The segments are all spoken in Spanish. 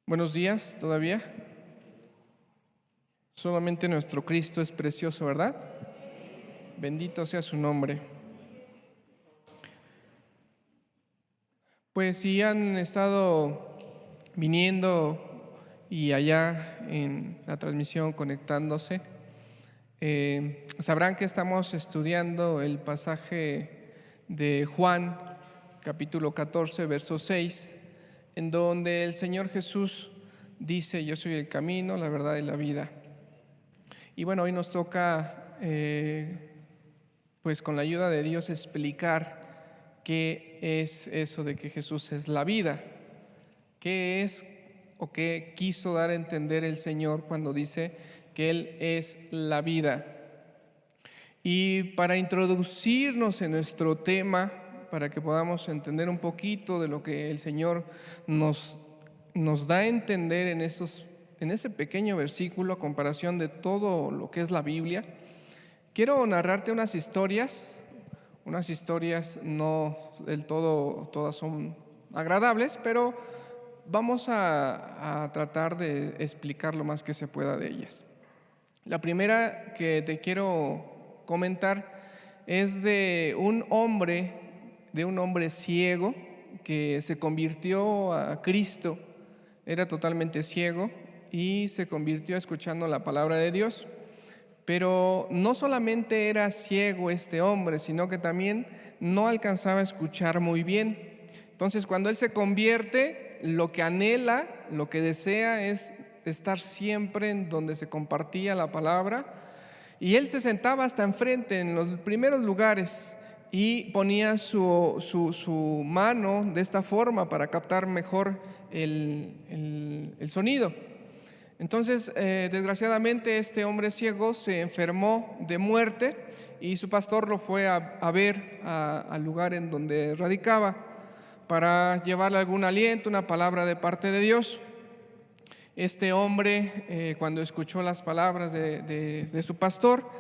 Buenos días todavía. Solamente nuestro Cristo es precioso, ¿verdad? Bendito sea su nombre. Pues si han estado viniendo y allá en la transmisión conectándose, sabrán que estamos estudiando el pasaje de Juan, capítulo 14, verso 6, en donde el Señor Jesús dice: yo soy el camino, la verdad y la vida. Y bueno, hoy nos toca, pues con la ayuda de Dios, explicar qué es eso de que Jesús es la vida. ¿Qué es o qué quiso dar a entender el Señor cuando dice que Él es la vida? Y para introducirnos en nuestro tema, para que podamos entender un poquito de lo que el Señor nos da a entender en ese pequeño versículo a comparación de todo lo que es la Biblia, quiero narrarte unas historias no del todo todas son agradables, pero vamos a tratar de explicar lo más que se pueda de ellas. La primera que te quiero comentar es de un hombre ciego que se convirtió a Cristo. Era totalmente ciego y se convirtió escuchando la palabra de Dios. Pero no solamente era ciego este hombre, sino que también no alcanzaba a escuchar muy bien. Entonces, cuando él se convierte, lo que anhela, lo que desea es estar siempre en donde se compartía la palabra. Y él se sentaba hasta enfrente, en los primeros lugares, y ponía su mano de esta forma para captar mejor el sonido. Entonces, desgraciadamente, este hombre ciego se enfermó de muerte y su pastor lo fue a ver al lugar en donde radicaba para llevarle algún aliento, una palabra de parte de Dios. Este hombre, cuando escuchó las palabras de su pastor,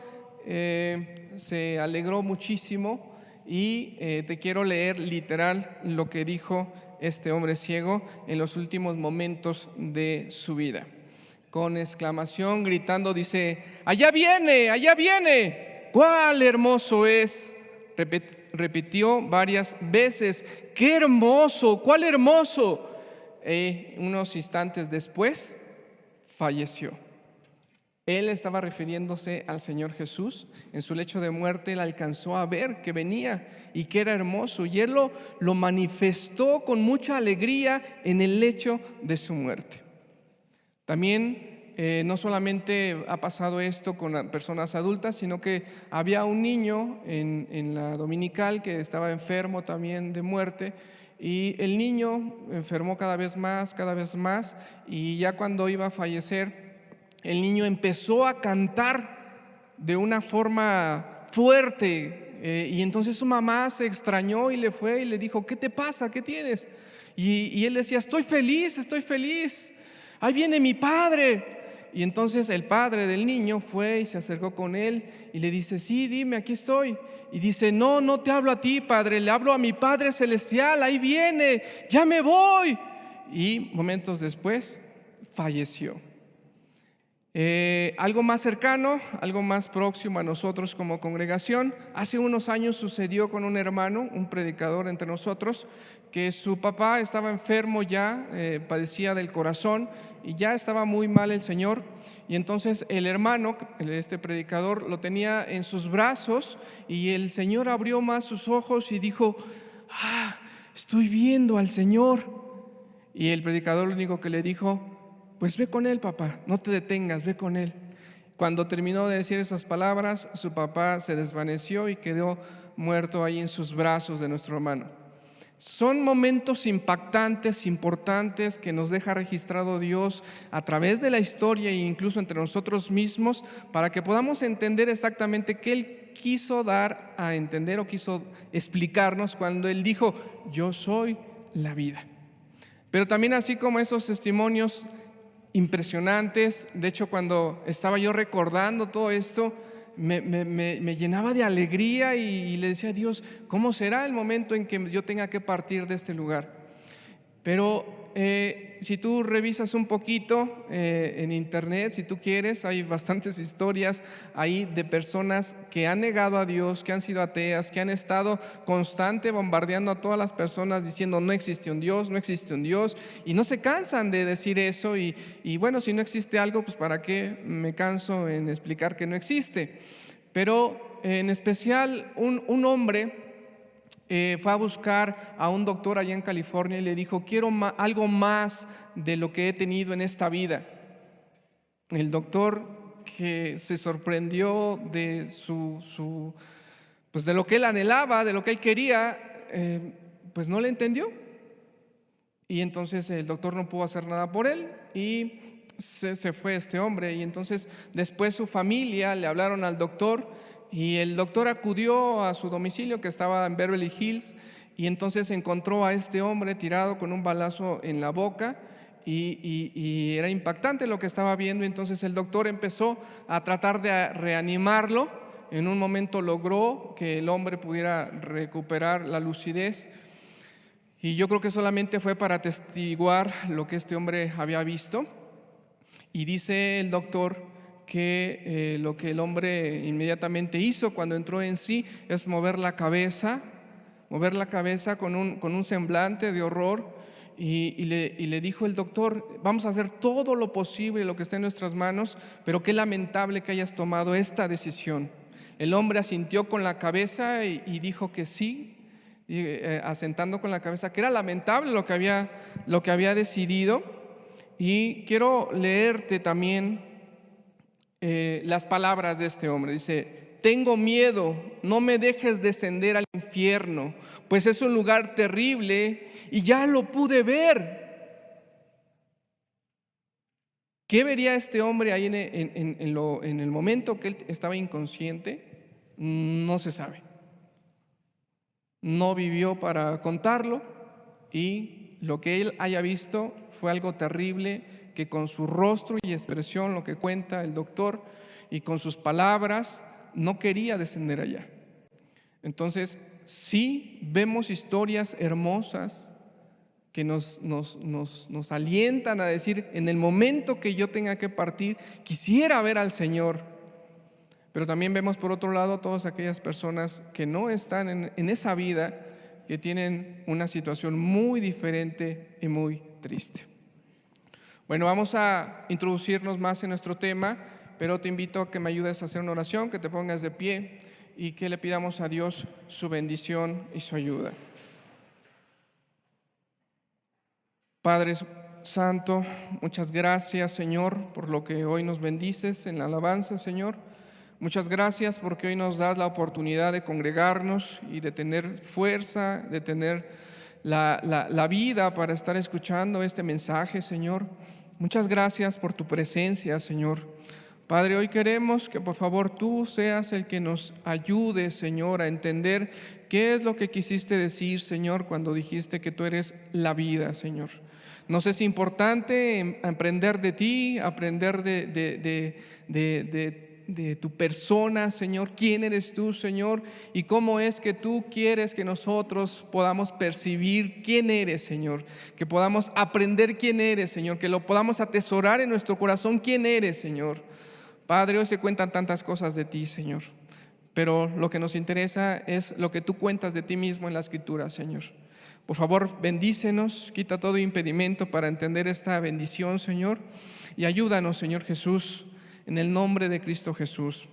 se alegró muchísimo y te quiero leer literal lo que dijo este hombre ciego en los últimos momentos de su vida. Con exclamación, gritando, dice: ¡allá viene! ¡Allá viene! ¡Cuál hermoso es! Repitió varias veces: ¡qué hermoso! ¡Cuál hermoso! Unos instantes después, falleció. Él estaba refiriéndose al Señor Jesús. En su lecho de muerte, él alcanzó a ver que venía y que era hermoso. Y él lo manifestó con mucha alegría en el lecho de su muerte. También no solamente ha pasado esto con personas adultas, sino que había un niño en la dominical que estaba enfermo también de muerte, y el niño enfermó cada vez más, y ya cuando iba a fallecer, el niño empezó a cantar de una forma fuerte, y entonces su mamá se extrañó y le fue y le dijo: ¿qué te pasa? ¿Qué tienes? Y él decía: estoy feliz, ahí viene mi padre. Y entonces el padre del niño fue y se acercó con él y le dice: sí, dime, aquí estoy. Y dice: no te hablo a ti, padre, le hablo a mi Padre Celestial, ahí viene, ya me voy. Y momentos después falleció. Algo más cercano, algo más próximo a nosotros como congregación. Hace unos años sucedió con un hermano, un predicador entre nosotros, que su papá estaba enfermo ya, padecía del corazón y ya estaba muy mal el Señor. Y entonces el hermano, este predicador, lo tenía en sus brazos y el Señor abrió más sus ojos y dijo: estoy viendo al Señor. Y el predicador lo único que le dijo: pues ve con él, papá, no te detengas, ve con él. Cuando terminó de decir esas palabras, su papá se desvaneció y quedó muerto ahí en sus brazos de nuestro hermano. Son momentos impactantes, importantes, que nos deja registrado Dios a través de la historia e incluso entre nosotros mismos, para que podamos entender exactamente qué Él quiso dar a entender o quiso explicarnos cuando Él dijo: yo soy la vida. Pero también, así como esos testimonios impresionantes, de hecho, cuando estaba yo recordando todo esto, me llenaba de alegría y le decía a Dios: ¿cómo será el momento en que yo tenga que partir de este lugar? Pero si tú revisas un poquito en internet, si tú quieres, hay bastantes historias ahí de personas que han negado a Dios, que han sido ateas, que han estado constante bombardeando a todas las personas diciendo no existe un Dios, no existe un Dios, y no se cansan de decir eso. Y bueno, si no existe algo, pues ¿para qué me canso en explicar que no existe? Pero en especial un hombre fue a buscar a un doctor allá en California y le dijo: quiero algo más de lo que he tenido en esta vida. El doctor, que se sorprendió de pues de lo que él anhelaba, de lo que él quería, pues no le entendió. Y entonces el doctor no pudo hacer nada por él y se fue este hombre. Y entonces después su familia le hablaron al doctor, y el doctor acudió a su domicilio, que estaba en Beverly Hills, y entonces encontró a este hombre tirado con un balazo en la boca, y era impactante lo que estaba viendo. Entonces el doctor empezó a tratar de reanimarlo. En un momento logró que el hombre pudiera recuperar la lucidez, y yo creo que solamente fue para atestiguar lo que este hombre había visto. Y dice el doctor que lo que el hombre inmediatamente hizo cuando entró en sí es mover la cabeza con un semblante de horror, y le dijo el doctor: vamos a hacer todo lo posible, lo que esté en nuestras manos, pero qué lamentable que hayas tomado esta decisión. El hombre asintió con la cabeza y dijo que sí, asentando con la cabeza, que era lamentable lo que había decidido. Y quiero leerte también las palabras de este hombre. Dice: tengo miedo, no me dejes descender al infierno, pues es un lugar terrible y ya lo pude ver. ¿Qué vería este hombre ahí en el momento que él estaba inconsciente? No se sabe. No vivió para contarlo, y lo que él haya visto fue algo terrible, que con su rostro y expresión, lo que cuenta el doctor, y con sus palabras, no quería descender allá. Entonces, sí vemos historias hermosas que nos alientan a decir: en el momento que yo tenga que partir, quisiera ver al Señor. Pero también vemos, por otro lado, todas aquellas personas que no están en esa vida, que tienen una situación muy diferente y muy triste. Bueno, vamos a introducirnos más en nuestro tema, pero te invito a que me ayudes a hacer una oración, que te pongas de pie y que le pidamos a Dios su bendición y su ayuda. Padre Santo, muchas gracias, Señor, por lo que hoy nos bendices en la alabanza, Señor. Muchas gracias porque hoy nos das la oportunidad de congregarnos y de tener fuerza, de tener la vida para estar escuchando este mensaje, Señor. Muchas gracias por tu presencia, Señor. Padre, hoy queremos que por favor tú seas el que nos ayude, Señor, a entender qué es lo que quisiste decir, Señor, cuando dijiste que tú eres la vida, Señor. Nos es importante aprender de ti, aprender de tu persona, Señor. ¿Quién eres tú, Señor? Y cómo es que tú quieres que nosotros podamos percibir quién eres, Señor. Que podamos aprender quién eres, Señor. Que lo podamos atesorar en nuestro corazón, quién eres, Señor. Padre, hoy se cuentan tantas cosas de ti, Señor. Pero lo que nos interesa es lo que tú cuentas de ti mismo en la Escritura, Señor. Por favor, bendícenos, quita todo impedimento para entender esta bendición, Señor. Y ayúdanos, Señor Jesús, en el nombre de Cristo Jesús,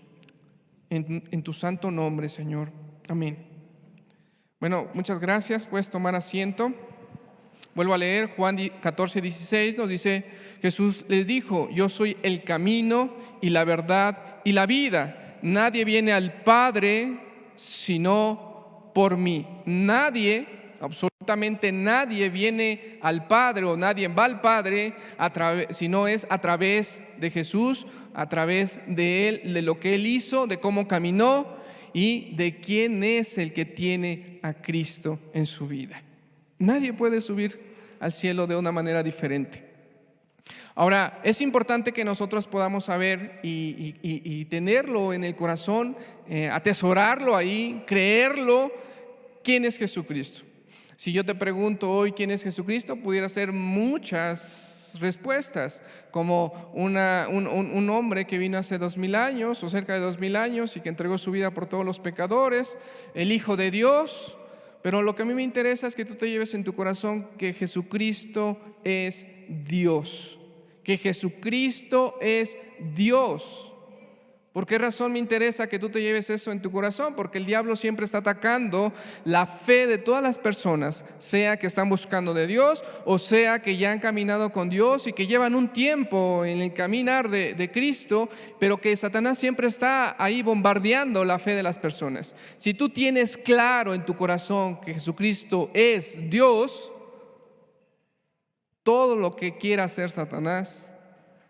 en tu santo nombre, Señor. Amén. Bueno, muchas gracias. Puedes tomar asiento. Vuelvo a leer Juan 14:16. Nos dice: Jesús les dijo: yo soy el camino y la verdad y la vida. Nadie viene al Padre sino por mí. Nadie, absolutamente nadie viene al Padre, o nadie va al Padre si no es a través de Jesús, a través de Él, de lo que Él hizo, de cómo caminó y de quién es el que tiene a Cristo en su vida. Nadie puede subir al cielo de una manera diferente. Ahora, es importante que nosotros podamos saber y tenerlo en el corazón, atesorarlo ahí, creerlo, quién es Jesucristo. Si yo te pregunto hoy quién es Jesucristo, pudiera ser muchas respuestas, como un hombre que vino hace 2000 años o cerca de 2000 años y que entregó su vida por todos los pecadores, el Hijo de Dios. Pero lo que a mí me interesa es que tú te lleves en tu corazón que Jesucristo es Dios, que Jesucristo es Dios. ¿Por qué razón me interesa que tú te lleves eso en tu corazón? Porque el diablo siempre está atacando la fe de todas las personas, sea que están buscando de Dios o sea que ya han caminado con Dios y que llevan un tiempo en el caminar de Cristo, pero que Satanás siempre está ahí bombardeando la fe de las personas. Si tú tienes claro en tu corazón que Jesucristo es Dios, todo lo que quiera hacer Satanás,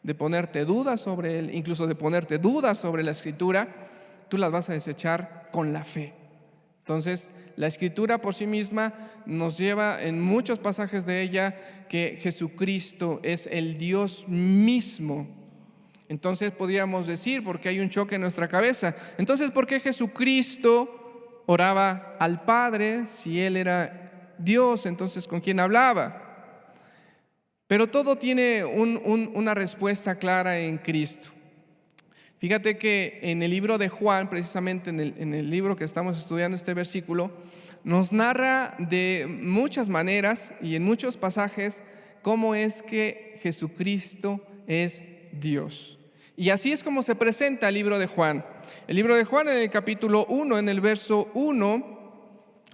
de ponerte dudas sobre Él, incluso de ponerte dudas sobre la Escritura, tú las vas a desechar con la fe. Entonces, la Escritura por sí misma nos lleva en muchos pasajes de ella que Jesucristo es el Dios mismo. Entonces podríamos decir, porque hay un choque en nuestra cabeza, entonces ¿por qué Jesucristo oraba al Padre si Él era Dios? Entonces, ¿con quién hablaba? Pero todo tiene una respuesta clara en Cristo. Fíjate que en el libro de Juan, precisamente en el libro que estamos estudiando, este versículo, nos narra de muchas maneras y en muchos pasajes cómo es que Jesucristo es Dios. Y así es como se presenta el libro de Juan. El libro de Juan en el capítulo 1, en el verso 1,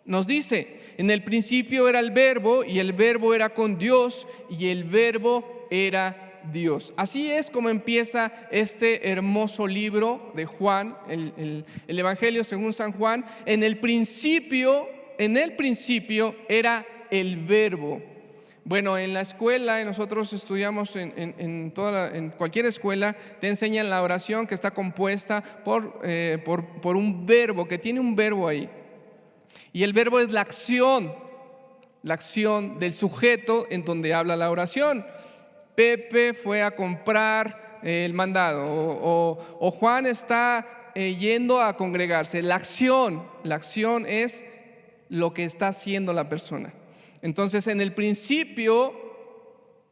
nos dice: en el principio era el Verbo, y el Verbo era con Dios, y el Verbo era Dios. Así es como empieza este hermoso libro de Juan, el Evangelio según San Juan. En el principio era el Verbo. Bueno, en la escuela, nosotros estudiamos en cualquier escuela, te enseñan la oración que está compuesta por un verbo, que tiene un verbo ahí. Y el verbo es la acción del sujeto en donde habla la oración. Pepe fue a comprar el mandado o Juan está yendo a congregarse. La acción es lo que está haciendo la persona. Entonces, en el principio,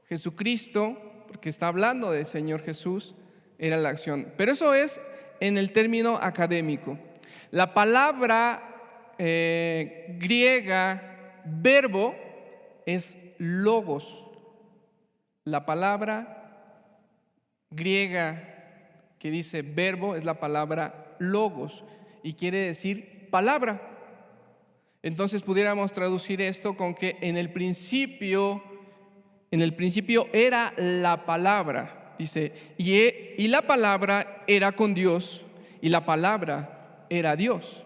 Jesucristo, porque está hablando del Señor Jesús, era la acción. Pero eso es en el término académico. La palabra griega verbo es logos. La palabra griega que dice verbo es la palabra logos y quiere decir palabra. Entonces pudiéramos traducir esto con que en el principio era la palabra, dice, y la palabra era con Dios y la palabra era Dios.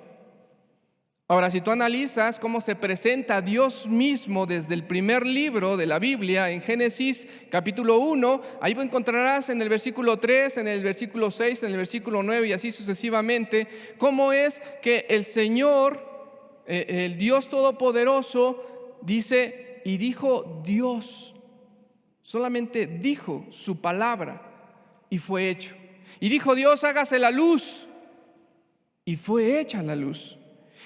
Ahora, si tú analizas cómo se presenta Dios mismo desde el primer libro de la Biblia, en Génesis capítulo 1, ahí encontrarás en el versículo 3, en el versículo 6, en el versículo 9 y así sucesivamente, cómo es que el Señor, el Dios Todopoderoso, dice, y dijo Dios, solamente dijo su palabra y fue hecho. Y dijo Dios, hágase la luz, y fue hecha la luz.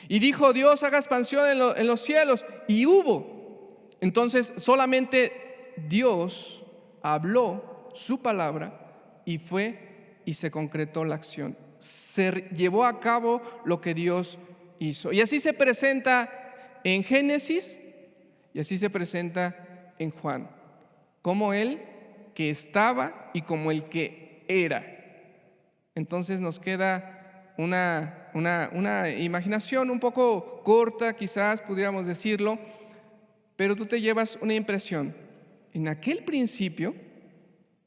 Y dijo Dios, haga expansión en los cielos, y hubo. Entonces solamente Dios habló su palabra y fue y se concretó la acción. Se llevó a cabo lo que Dios hizo. Y así se presenta en Génesis y así se presenta en Juan, como el que estaba y como el que era. Entonces nos queda una imaginación un poco corta, quizás pudiéramos decirlo, pero tú te llevas una impresión. En aquel principio,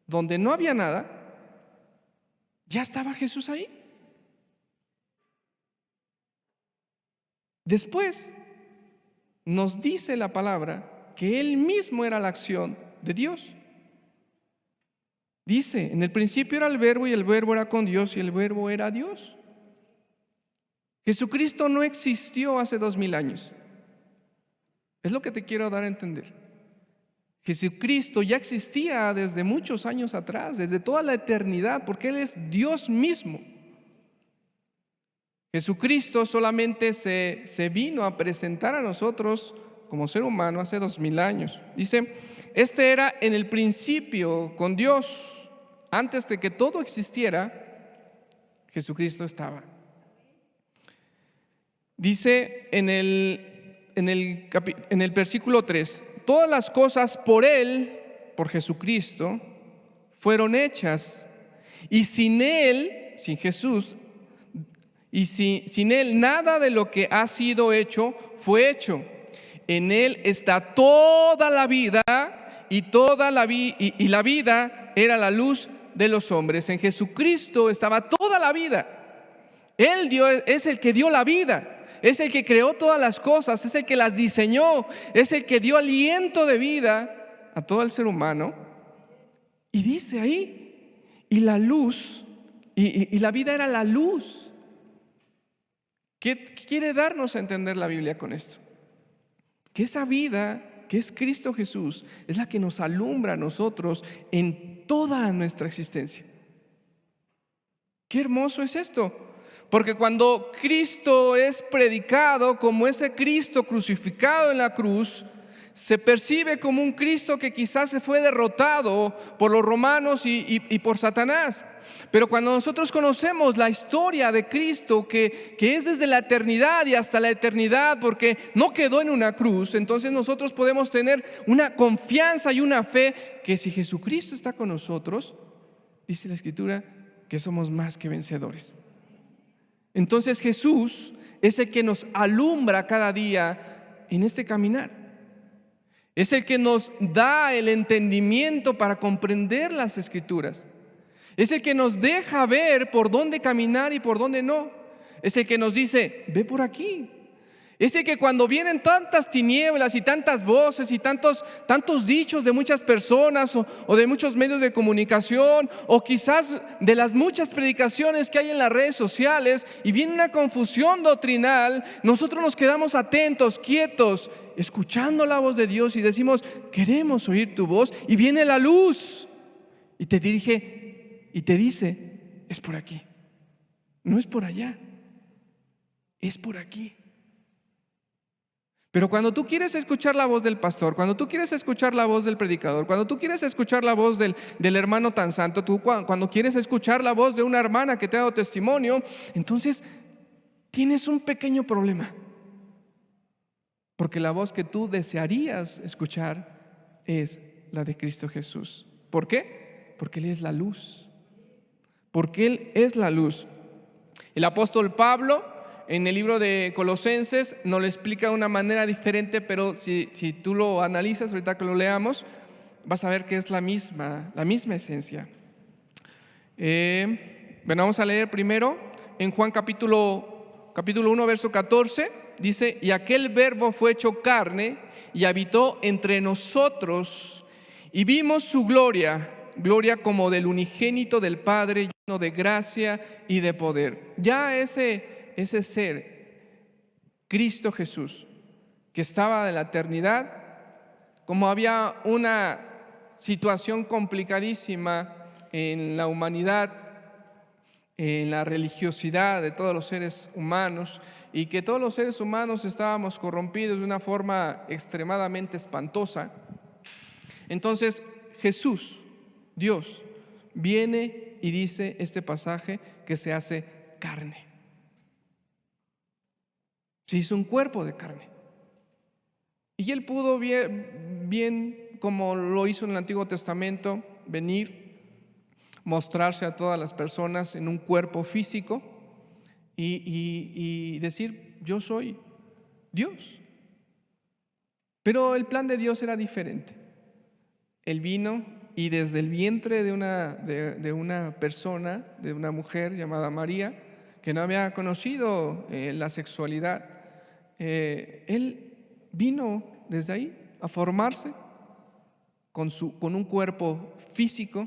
donde no había nada, ya estaba Jesús ahí. Después nos dice la palabra que Él mismo era la acción de Dios. Dice, en el principio era el Verbo y el Verbo era con Dios y el Verbo era Dios. Jesucristo no existió hace 2000 años. Es lo que te quiero dar a entender. Jesucristo ya existía desde muchos años atrás, desde toda la eternidad, porque Él es Dios mismo. Jesucristo solamente se vino a presentar a nosotros como ser humano hace 2000 años. Dice, este era en el principio con Dios. Antes de que todo existiera, Jesucristo estaba. Dice en el versículo 3, todas las cosas por Él, por Jesucristo, fueron hechas. Y sin Él, sin Jesús, y sin Él nada de lo que ha sido hecho fue hecho. En Él está toda la vida y la vida era la luz de los hombres. En Jesucristo estaba toda la vida. Él es el que dio la vida, es el que creó todas las cosas, es el que las diseñó, es el que dio aliento de vida a todo el ser humano. Y dice ahí, y la luz, y la vida era la luz. ¿Qué quiere darnos a entender la Biblia con esto? Que esa vida, que es Cristo Jesús, es la que nos alumbra a nosotros en toda nuestra existencia. Qué hermoso es esto, porque cuando Cristo es predicado como ese Cristo crucificado en la cruz, se percibe como un Cristo que quizás se fue derrotado por los romanos y por Satanás. Pero cuando nosotros conocemos la historia de Cristo, que es desde la eternidad y hasta la eternidad, porque no quedó en una cruz, entonces nosotros podemos tener una confianza y una fe que si Jesucristo está con nosotros, dice la Escritura, que somos más que vencedores. Entonces Jesús es el que nos alumbra cada día en este caminar. Es el que nos da el entendimiento para comprender las Escrituras. Es el que nos deja ver por dónde caminar y por dónde no. Es el que nos dice, ve por aquí. Es el que cuando vienen tantas tinieblas y tantas voces y tantos dichos de muchas personas o de muchos medios de comunicación, o quizás de las muchas predicaciones que hay en las redes sociales, y viene una confusión doctrinal, nosotros nos quedamos atentos, quietos, escuchando la voz de Dios y decimos, queremos oír tu voz, y viene la luz y te dirige y te dice, es por aquí, no es por allá, es por aquí. Pero cuando tú quieres escuchar la voz del pastor, cuando tú quieres escuchar la voz del predicador, cuando tú quieres escuchar la voz del hermano tan santo, cuando quieres escuchar la voz de una hermana que te ha dado testimonio, entonces tienes un pequeño problema. Porque la voz que tú desearías escuchar es la de Cristo Jesús. ¿Por qué? Porque Él es la luz. Porque Él es la luz. El apóstol Pablo, en el libro de Colosenses, nos lo explica de una manera diferente, pero si tú lo analizas, ahorita que lo leamos, vas a ver que es la misma esencia. Bueno, vamos a leer primero en Juan capítulo 1, verso 14, dice, y aquel verbo fue hecho carne y habitó entre nosotros y vimos su gloria como del unigénito del Padre, lleno de gracia y de poder. Ya ese ser, Cristo Jesús, que estaba de la eternidad, como había una situación complicadísima en la humanidad, en la religiosidad de todos los seres humanos, y que todos los seres humanos estábamos corrompidos de una forma extremadamente espantosa. Entonces Jesús, Dios, viene y dice este pasaje que se hace carne. Se hizo un cuerpo de carne. Y Él pudo bien, como lo hizo en el Antiguo Testamento, venir, mostrarse a todas las personas en un cuerpo físico y decir, yo soy Dios. Pero el plan de Dios era diferente. Él vino y desde el vientre de una persona, de una mujer llamada María, que no había conocido la sexualidad, Él vino desde ahí a formarse con un cuerpo físico,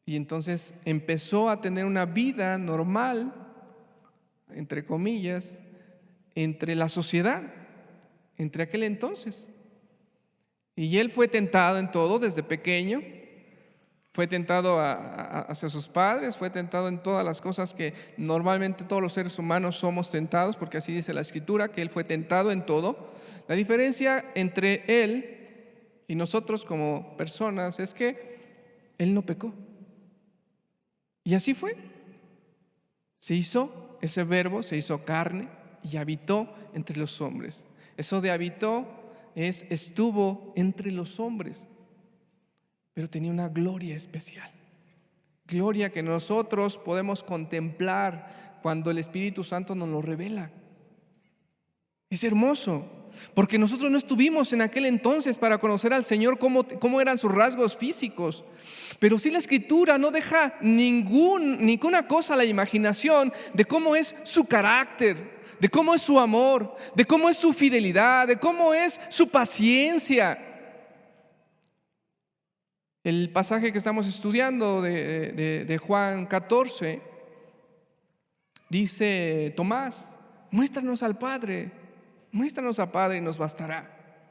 y entonces empezó a tener una vida normal, entre comillas, entre la sociedad, entre aquel entonces. Y Él fue tentado en todo desde pequeño, Fue tentado hacia sus padres, fue tentado en todas las cosas que normalmente todos los seres humanos somos tentados, porque así dice la Escritura, que Él fue tentado en todo. La diferencia entre Él y nosotros como personas es que Él no pecó. Y así fue. Se hizo, ese verbo se hizo carne y habitó entre los hombres. Eso de habitó es estuvo entre los hombres, pero tenía una gloria especial. Gloria que nosotros podemos contemplar cuando el Espíritu Santo nos lo revela. Es hermoso, porque nosotros no estuvimos en aquel entonces para conocer al Señor cómo eran sus rasgos físicos. Pero sí la Escritura no deja ninguna cosa a la imaginación de cómo es su carácter, de cómo es su amor, de cómo es su fidelidad, de cómo es su paciencia. El pasaje que estamos estudiando de Juan 14 dice: Tomás, muéstranos al Padre y nos bastará.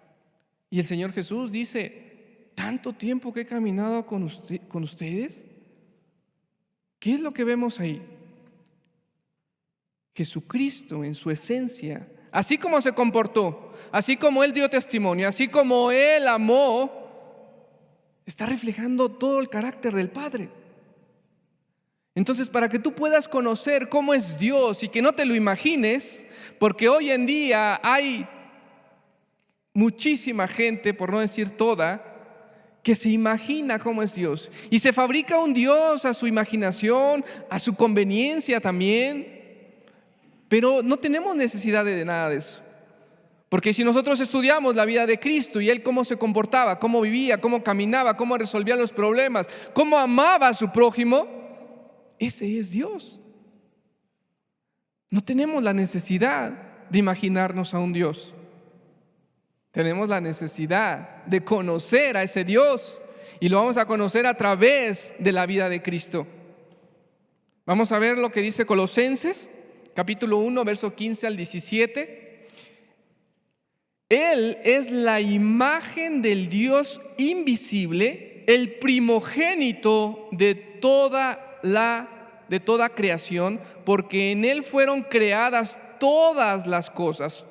Y el Señor Jesús dice: ¿tanto tiempo que he caminado con ustedes? ¿Qué es lo que vemos ahí? Jesucristo en su esencia, así como se comportó, así como Él dio testimonio, así como Él amó, está reflejando todo el carácter del Padre. Entonces, para que tú puedas conocer cómo es Dios y que no te lo imagines, porque hoy en día hay muchísima gente, por no decir toda, que se imagina cómo es Dios y se fabrica un Dios a su imaginación, a su conveniencia también, pero no tenemos necesidad de nada de eso. Porque si nosotros estudiamos la vida de Cristo y Él cómo se comportaba, cómo vivía, cómo caminaba, cómo resolvía los problemas, cómo amaba a su prójimo, ese es Dios. No tenemos la necesidad de imaginarnos a un Dios. Tenemos la necesidad de conocer a ese Dios y lo vamos a conocer a través de la vida de Cristo. Vamos a ver lo que dice Colosenses, capítulo 1, verso 15 al 17. Él es la imagen del Dios invisible, el primogénito de toda creación, porque en Él fueron creadas todas las cosas,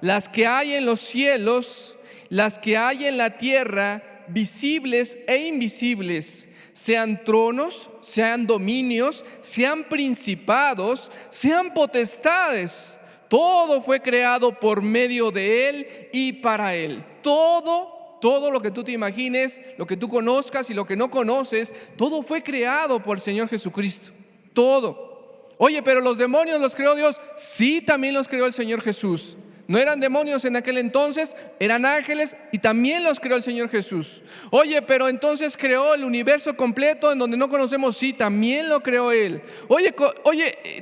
las que hay en los cielos, las que hay en la tierra, visibles e invisibles, sean tronos, sean dominios, sean principados, sean potestades. Todo fue creado por medio de Él y para Él. Todo lo que tú te imagines, lo que tú conozcas y lo que no conoces, todo fue creado por el Señor Jesucristo. Todo. Oye, pero los demonios los creó Dios. Sí, también los creó el Señor Jesús. No eran demonios en aquel entonces, eran ángeles y también los creó el Señor Jesús. Oye, pero entonces creó el universo completo en donde no conocemos. Sí, también lo creó Él. Oye,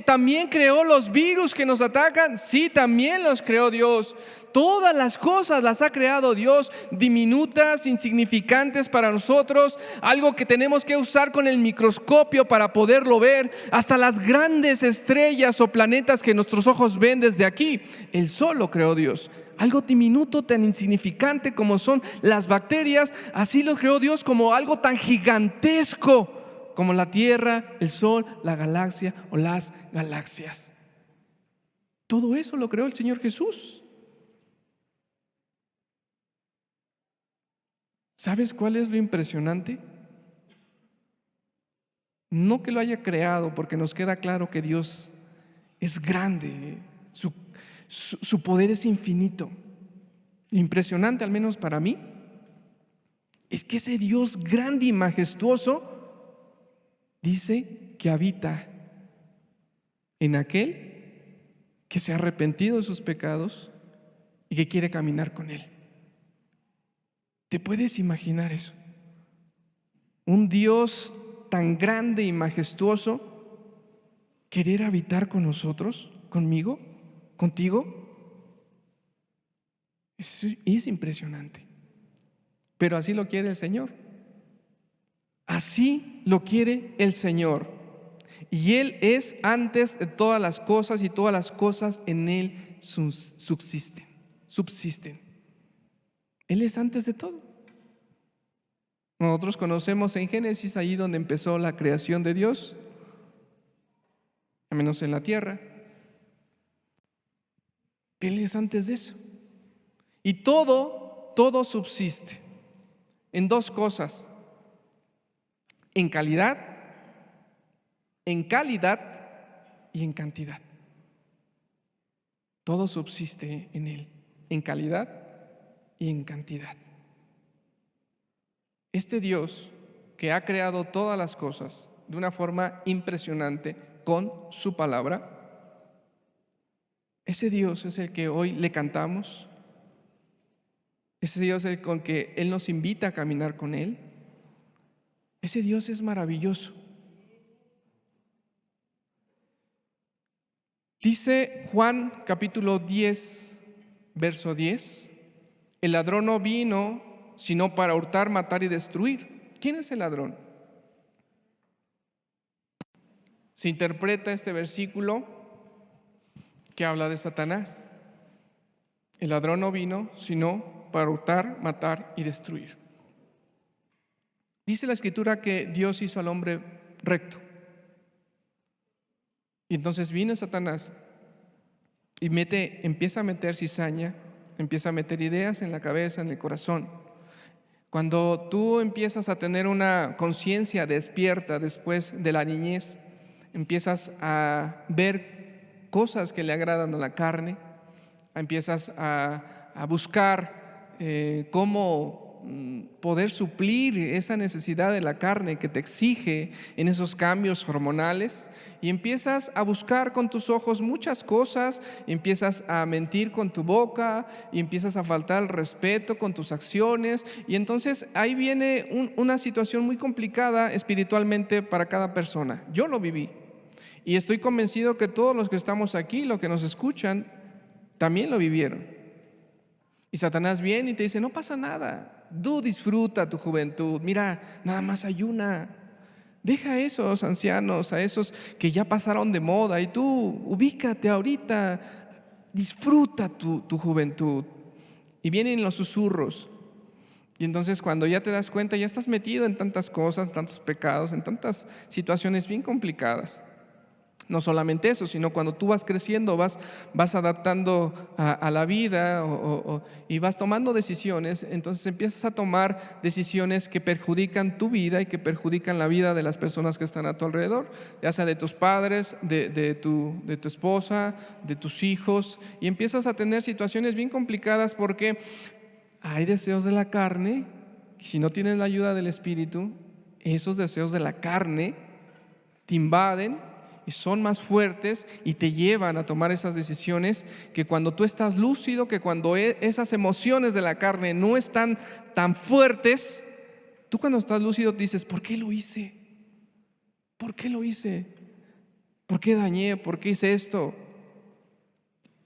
también creó los virus que nos atacan. Sí, también los creó Dios. Todas las cosas las ha creado Dios, diminutas, insignificantes para nosotros, algo que tenemos que usar con el microscopio para poderlo ver, hasta las grandes estrellas o planetas que nuestros ojos ven desde aquí. El sol lo creó Dios. Algo diminuto, tan insignificante como son las bacterias, así lo creó Dios, como algo tan gigantesco como la Tierra, el Sol, la galaxia o las galaxias. Todo eso lo creó el Señor Jesús. ¿Sabes cuál es lo impresionante? No que lo haya creado, porque nos queda claro que Dios es grande, su poder es infinito. Lo impresionante, al menos para mí, es que ese Dios grande y majestuoso dice que habita en aquel que se ha arrepentido de sus pecados y que quiere caminar con Él. ¿Te puedes imaginar eso? Un Dios tan grande y majestuoso querer habitar con nosotros, conmigo, contigo. Es impresionante. Pero así lo quiere el Señor. Así lo quiere el Señor. Y Él es antes de todas las cosas y todas las cosas en Él subsisten. Él es antes de todo. Nosotros conocemos en Génesis ahí donde empezó la creación de Dios, al menos en la tierra. Él es antes de eso. Y todo subsiste en dos cosas: en calidad y en cantidad. Todo subsiste en Él, en calidad y en cantidad. Este Dios que ha creado todas las cosas de una forma impresionante con su palabra, ese Dios es el que hoy le cantamos. Ese Dios es el con que Él nos invita a caminar con Él. Ese Dios es maravilloso. Dice Juan capítulo 10, verso 10, el ladrón no vino sino para hurtar, matar y destruir. ¿Quién es el ladrón? Se interpreta este versículo que habla de Satanás. El ladrón no vino sino para hurtar, matar y destruir. Dice la Escritura que Dios hizo al hombre recto. Y entonces viene Satanás y empieza a meter cizaña, empieza a meter ideas en la cabeza, en el corazón. Cuando tú empiezas a tener una conciencia despierta después de la niñez, empiezas a ver cosas que le agradan a la carne, empiezas a buscar cómo poder suplir esa necesidad de la carne que te exige en esos cambios hormonales, y empiezas a buscar con tus ojos muchas cosas, empiezas a mentir con tu boca y empiezas a faltar el respeto con tus acciones, y entonces ahí viene una situación muy complicada espiritualmente para cada persona. Yo lo viví y estoy convencido que todos los que estamos aquí, los que nos escuchan, también lo vivieron. Y Satanás viene y te dice: no pasa nada, tú disfruta tu juventud, mira, nada más ayuna, deja a esos ancianos, a esos que ya pasaron de moda, y tú ubícate ahorita, disfruta tu juventud. Y vienen los susurros, y entonces cuando ya te das cuenta, ya estás metido en tantas cosas, tantos pecados, en tantas situaciones bien complicadas. No solamente eso, sino cuando tú vas creciendo, vas adaptando a la vida y vas tomando decisiones, entonces empiezas a tomar decisiones que perjudican tu vida y que perjudican la vida de las personas que están a tu alrededor, ya sea de tus padres, de tu esposa, de tus hijos, y empiezas a tener situaciones bien complicadas porque hay deseos de la carne. Si no tienes la ayuda del Espíritu, esos deseos de la carne te invaden y son más fuertes y te llevan a tomar esas decisiones que cuando tú estás lúcido, que cuando esas emociones de la carne no están tan fuertes, tú cuando estás lúcido dices: ¿por qué lo hice? ¿Por qué lo hice? ¿Por qué dañé? ¿Por qué hice esto?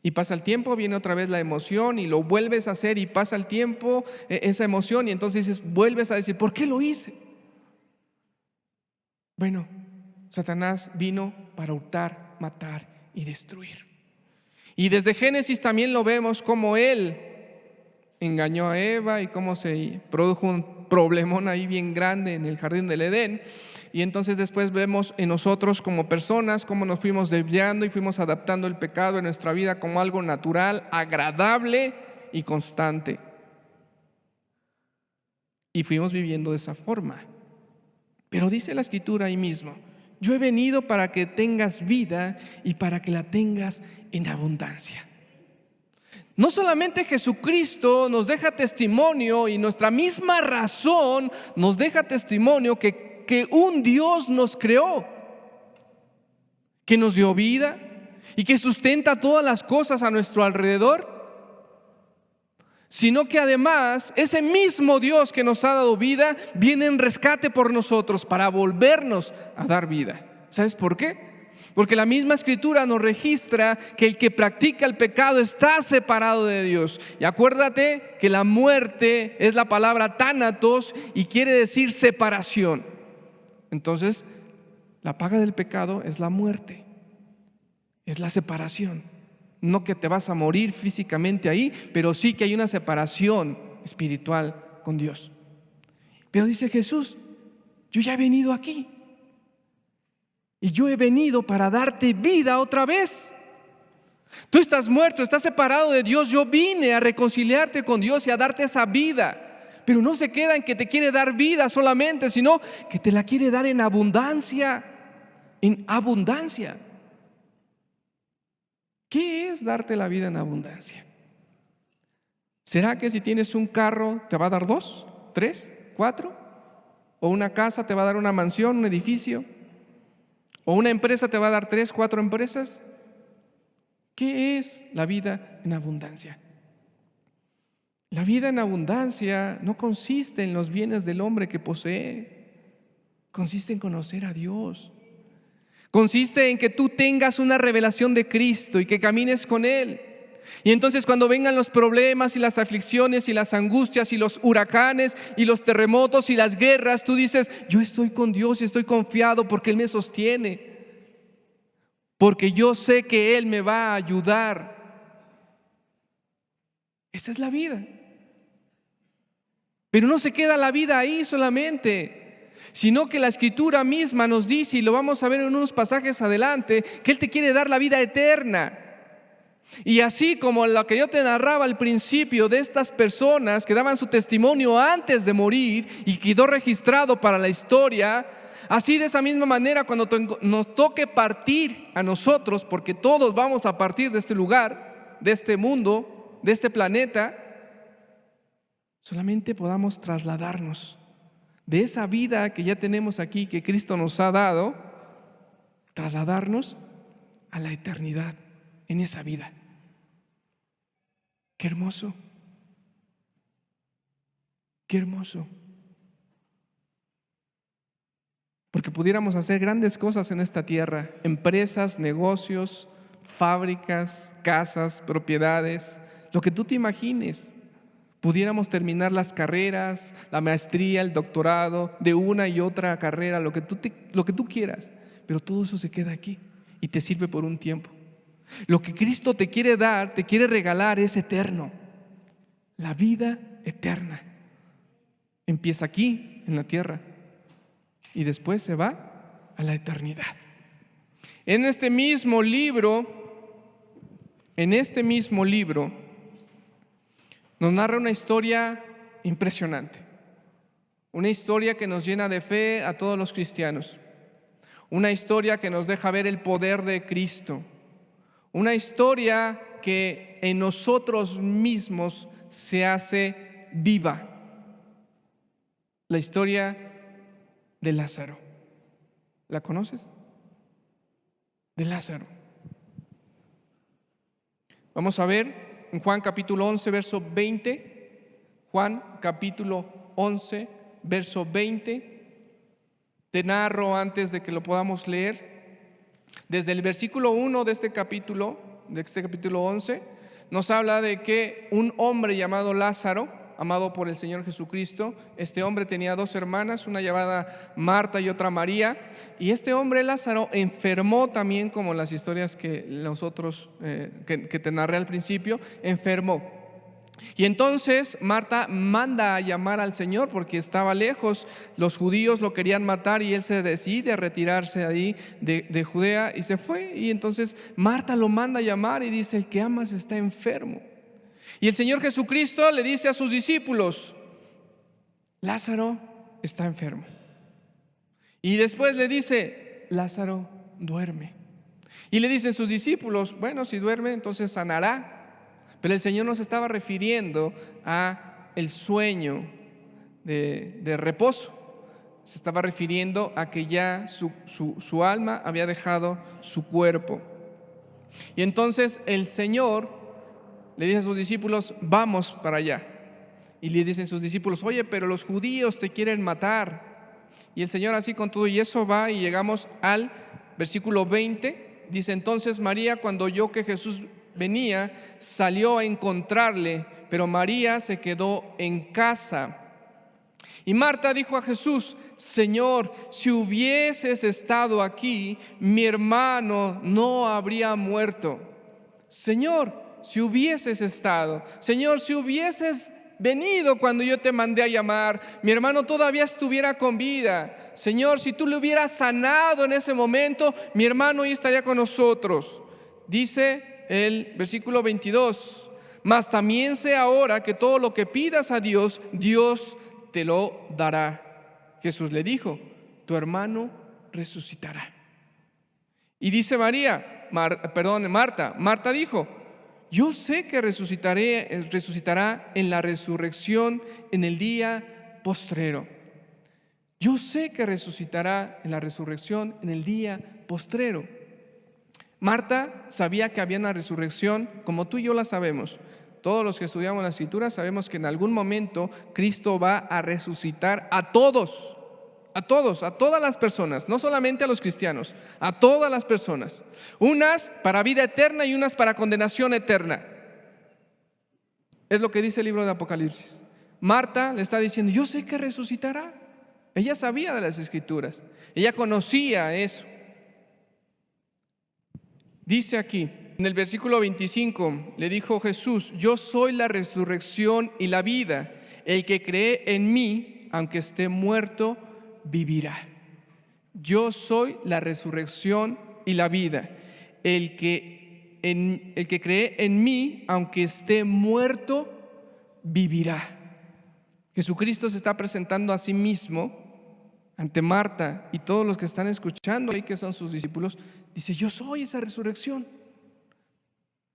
Y pasa el tiempo, viene otra vez la emoción y lo vuelves a hacer, y pasa el tiempo, esa emoción, y entonces vuelves a decir: ¿por qué lo hice? Bueno, Satanás vino para hurtar, matar y destruir. Y desde Génesis también lo vemos como él engañó a Eva y cómo se produjo un problemón ahí bien grande en el jardín del Edén. Y entonces después vemos en nosotros como personas cómo nos fuimos desviando y fuimos adaptando el pecado en nuestra vida como algo natural, agradable y constante. Y fuimos viviendo de esa forma. Pero dice la Escritura ahí mismo: yo he venido para que tengas vida y para que la tengas en abundancia. No solamente Jesucristo nos deja testimonio, y nuestra misma razón nos deja testimonio que un Dios nos creó, que nos dio vida y que sustenta todas las cosas a nuestro alrededor, sino que además ese mismo Dios que nos ha dado vida viene en rescate por nosotros para volvernos a dar vida. ¿Sabes por qué? Porque la misma Escritura nos registra que el que practica el pecado está separado de Dios. Y acuérdate que la muerte es la palabra tánatos y quiere decir separación. Entonces, la paga del pecado es la muerte, es la separación. No que te vas a morir físicamente ahí, pero sí que hay una separación espiritual con Dios. Pero dice Jesús, yo ya he venido aquí. Y yo he venido para darte vida otra vez. Tú estás muerto, estás separado de Dios. Yo vine a reconciliarte con Dios y a darte esa vida. Pero no se queda en que te quiere dar vida solamente, sino que te la quiere dar en abundancia. En abundancia. ¿Qué es darte la vida en abundancia? ¿Será que si tienes un carro te va a dar 2, 3, 4? ¿O una casa te va a dar una mansión, un edificio? ¿O una empresa te va a dar 3, 4 empresas? ¿Qué es la vida en abundancia? La vida en abundancia no consiste en los bienes del hombre que posee, consiste en conocer a Dios. Consiste en que tú tengas una revelación de Cristo y que camines con Él. Y entonces cuando vengan los problemas y las aflicciones y las angustias y los huracanes y los terremotos y las guerras, tú dices, yo estoy con Dios y estoy confiado porque Él me sostiene. Porque yo sé que Él me va a ayudar. Esa es la vida. Pero no se queda la vida ahí solamente, sino que la Escritura misma nos dice, y lo vamos a ver en unos pasajes adelante, que Él te quiere dar la vida eterna. Y así como lo que yo te narraba al principio de estas personas que daban su testimonio antes de morir y quedó registrado para la historia, así de esa misma manera cuando nos toque partir a nosotros, porque todos vamos a partir de este lugar, de este mundo, de este planeta, solamente podamos trasladarnos de esa vida que ya tenemos aquí, que Cristo nos ha dado, trasladarnos a la eternidad en esa vida. Qué hermoso, qué hermoso. Porque pudiéramos hacer grandes cosas en esta tierra, empresas, negocios, fábricas, casas, propiedades, lo que tú te imagines. Pudiéramos terminar las carreras, la maestría, el doctorado, de una y otra carrera, lo que tú quieras, pero todo eso se queda aquí y te sirve por un tiempo. Lo que Cristo te quiere dar, te quiere regalar es eterno, la vida eterna. Empieza aquí, en la tierra, y después se va a la eternidad. En este mismo libro nos narra una historia impresionante, una historia que nos llena de fe a todos los cristianos, una historia que nos deja ver el poder de Cristo, una historia que en nosotros mismos se hace viva, la historia de Lázaro. ¿La conoces? De Lázaro. Vamos a ver en Juan capítulo 11, verso 20. Juan capítulo 11, verso 20. Te narro antes de que lo podamos leer. Desde el versículo 1 de este capítulo 11, nos habla de que un hombre llamado Lázaro, amado por el Señor Jesucristo, este hombre tenía 2 hermanas, una llamada Marta y otra María, y este hombre Lázaro enfermó también, como las historias que nosotros que te narré al principio, enfermó. Y entonces Marta manda a llamar al Señor porque estaba lejos, los judíos lo querían matar y él se decide a retirarse ahí de Judea y se fue. Y entonces Marta lo manda a llamar y dice, el que amas está enfermo. Y el Señor Jesucristo le dice a sus discípulos, Lázaro está enfermo. Y después le dice, Lázaro duerme. Y le dicen sus discípulos, bueno, si duerme entonces sanará. Pero el Señor nos estaba refiriendo a el sueño de reposo. Se estaba refiriendo a que ya su alma había dejado su cuerpo. Y entonces el Señor le dice a sus discípulos, vamos para allá. Y le dicen sus discípulos, oye, pero los judíos te quieren matar. Y el Señor así con todo y eso va y llegamos al versículo 20. Dice, entonces María, cuando oyó que Jesús venía, salió a encontrarle, pero María se quedó en casa. Y Marta dijo a Jesús, Señor, si hubieses estado aquí, mi hermano no habría muerto. Señor, si hubieses estado, Señor, si hubieses venido cuando yo te mandé a llamar, mi hermano todavía estuviera con vida. Señor, si tú le hubieras sanado en ese momento, mi hermano hoy estaría con nosotros. Dice el versículo 22, mas también sé ahora que todo lo que pidas a Dios, Dios te lo dará. Jesús le dijo, tu hermano resucitará. Y dice Marta dijo, yo sé que resucitará en la resurrección en el día postrero. Yo sé que resucitará en la resurrección en el día postrero. Marta sabía que había una resurrección, como tú y yo la sabemos. Todos los que estudiamos la Escritura sabemos que en algún momento Cristo va a resucitar a todos, a todas las personas, no solamente a los cristianos, a todas las personas. Unas para vida eterna y unas para condenación eterna. Es lo que dice el libro de Apocalipsis. Marta le está diciendo, yo sé que resucitará. Ella sabía de las Escrituras, ella conocía eso. Dice aquí, en el versículo 25, le dijo Jesús, yo soy la resurrección y la vida. El que cree en mí, aunque esté muerto, vivirá. Yo soy la resurrección y la vida. El que cree en mí, aunque esté muerto, vivirá. Jesucristo se está presentando a sí mismo ante Marta y todos los que están escuchando ahí, que son sus discípulos. Dice, yo soy esa resurrección.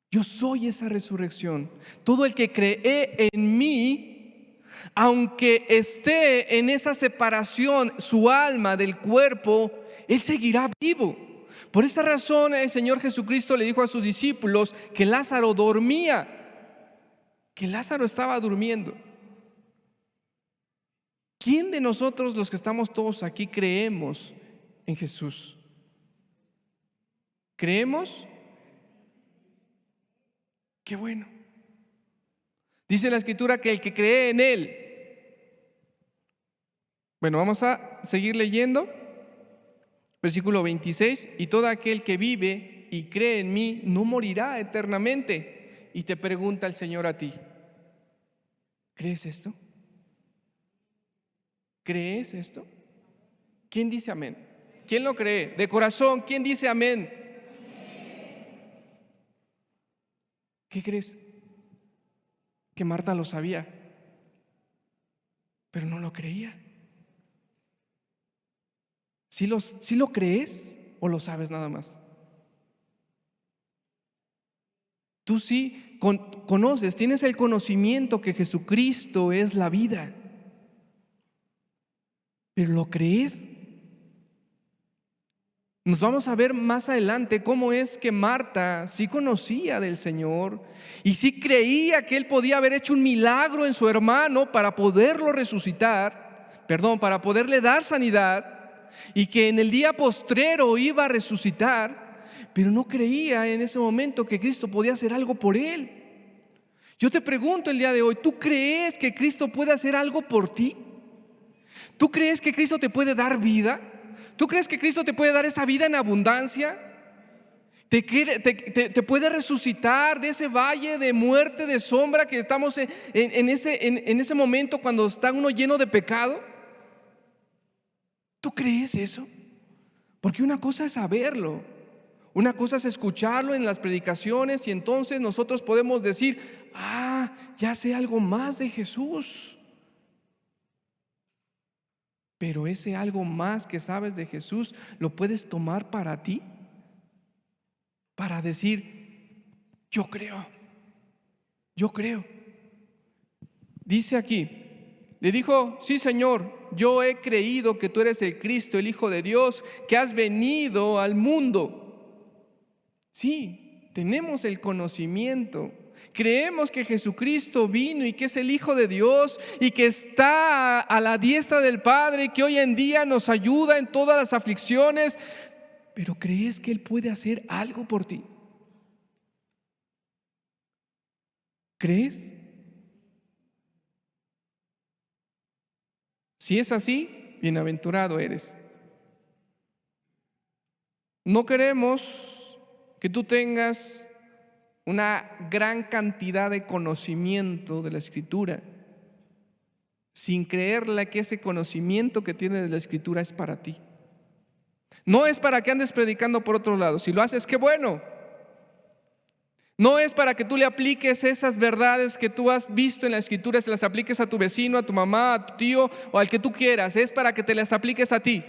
Yo soy esa resurrección. Todo el que cree en mí, aunque esté en esa separación su alma del cuerpo, él seguirá vivo. Por esa razón el Señor Jesucristo le dijo a sus discípulos que Lázaro dormía, que Lázaro estaba durmiendo. ¿Quién de nosotros, los que estamos todos aquí, creemos en Jesús? ¿Creemos? Qué bueno. Dice la Escritura que el que cree en Él. Bueno, vamos a seguir leyendo. Versículo 26. Y todo aquel que vive y cree en mí no morirá eternamente. Y te pregunta el Señor a ti, ¿crees esto? ¿Crees esto? ¿Quién dice amén? ¿Quién lo cree? De corazón, ¿quién dice amén? ¿Qué crees? Que Marta lo sabía, pero no lo creía. ¿Sí lo crees o lo sabes nada más? Tú sí conoces, tienes el conocimiento que Jesucristo es la vida, pero ¿lo crees? Nos vamos a ver más adelante cómo es que Marta sí conocía del Señor y sí creía que Él podía haber hecho un milagro en su hermano para poderlo resucitar, para poderle dar sanidad, y que en el día postrero iba a resucitar, pero no creía en ese momento que Cristo podía hacer algo por él. Yo te pregunto el día de hoy, ¿tú crees que Cristo puede hacer algo por ti? ¿Tú crees que Cristo te puede dar vida? ¿Tú crees que Cristo te puede dar esa vida en abundancia? ¿Te puede resucitar de ese valle de muerte, de sombra que estamos en ese momento cuando está uno lleno de pecado? ¿Tú crees eso? Porque una cosa es saberlo, una cosa es escucharlo en las predicaciones y entonces nosotros podemos decir, ya sé algo más de Jesús. Pero ese algo más que sabes de Jesús, ¿lo puedes tomar para ti? Para decir, yo creo. Dice aquí, le dijo, sí Señor, yo he creído que tú eres el Cristo, el Hijo de Dios, que has venido al mundo. Sí, tenemos el conocimiento. Creemos que Jesucristo vino y que es el Hijo de Dios y que está a la diestra del Padre y que hoy en día nos ayuda en todas las aflicciones. Pero ¿crees que Él puede hacer algo por ti? ¿Crees? Si es así, bienaventurado eres. No queremos que tú tengas una gran cantidad de conocimiento de la Escritura. sin creerle que ese conocimiento que tienes de la Escritura es para ti. No es para que andes predicando por otro lado. Si lo haces, qué bueno. No es para que tú le apliques esas verdades que tú has visto en la Escritura, se las apliques a tu vecino, a tu mamá, a tu tío o al que tú quieras. Es para que te las apliques a ti.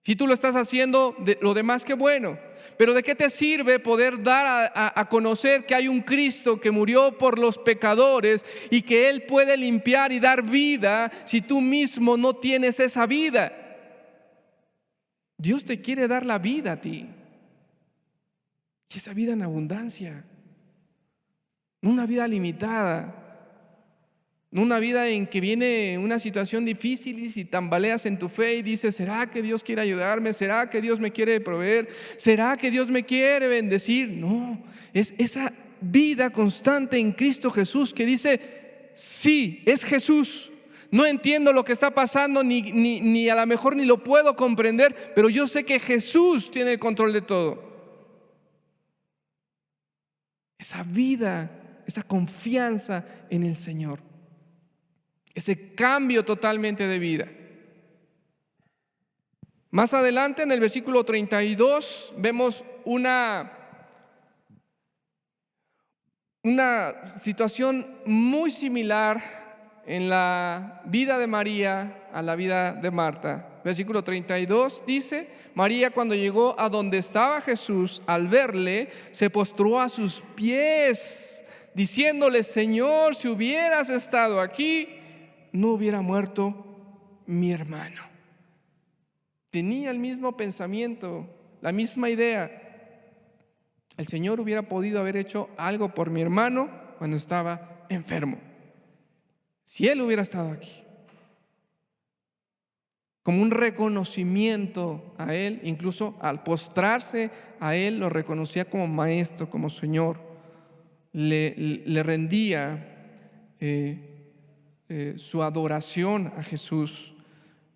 Si tú lo estás haciendo, lo demás, qué bueno. Pero ¿de qué te sirve poder dar a conocer que hay un Cristo que murió por los pecadores y que Él puede limpiar y dar vida si tú mismo no tienes esa vida? Dios te quiere dar la vida a ti. Y esa vida en abundancia. No una vida limitada. No una vida en que viene una situación difícil y si tambaleas en tu fe y dices, ¿será que Dios quiere ayudarme? ¿Será que Dios me quiere proveer? ¿Será que Dios me quiere bendecir? No, es esa vida constante en Cristo Jesús que dice, sí, es Jesús. No entiendo lo que está pasando, ni a lo mejor ni lo puedo comprender, pero yo sé que Jesús tiene el control de todo. Esa vida, esa confianza en el Señor. Ese cambio totalmente de vida. Más adelante en el versículo 32 vemos una situación muy similar en la vida de María a la vida de Marta. Versículo 32 dice, María cuando llegó a donde estaba Jesús, al verle, se postró a sus pies, diciéndole, Señor, si hubieras estado aquí, no hubiera muerto mi hermano. Tenía el mismo pensamiento, la misma idea. El Señor hubiera podido haber hecho algo por mi hermano cuando estaba enfermo. Si Él hubiera estado aquí. Como un reconocimiento a Él, incluso al postrarse a Él, lo reconocía como maestro, como Señor. Le rendía su adoración a Jesús.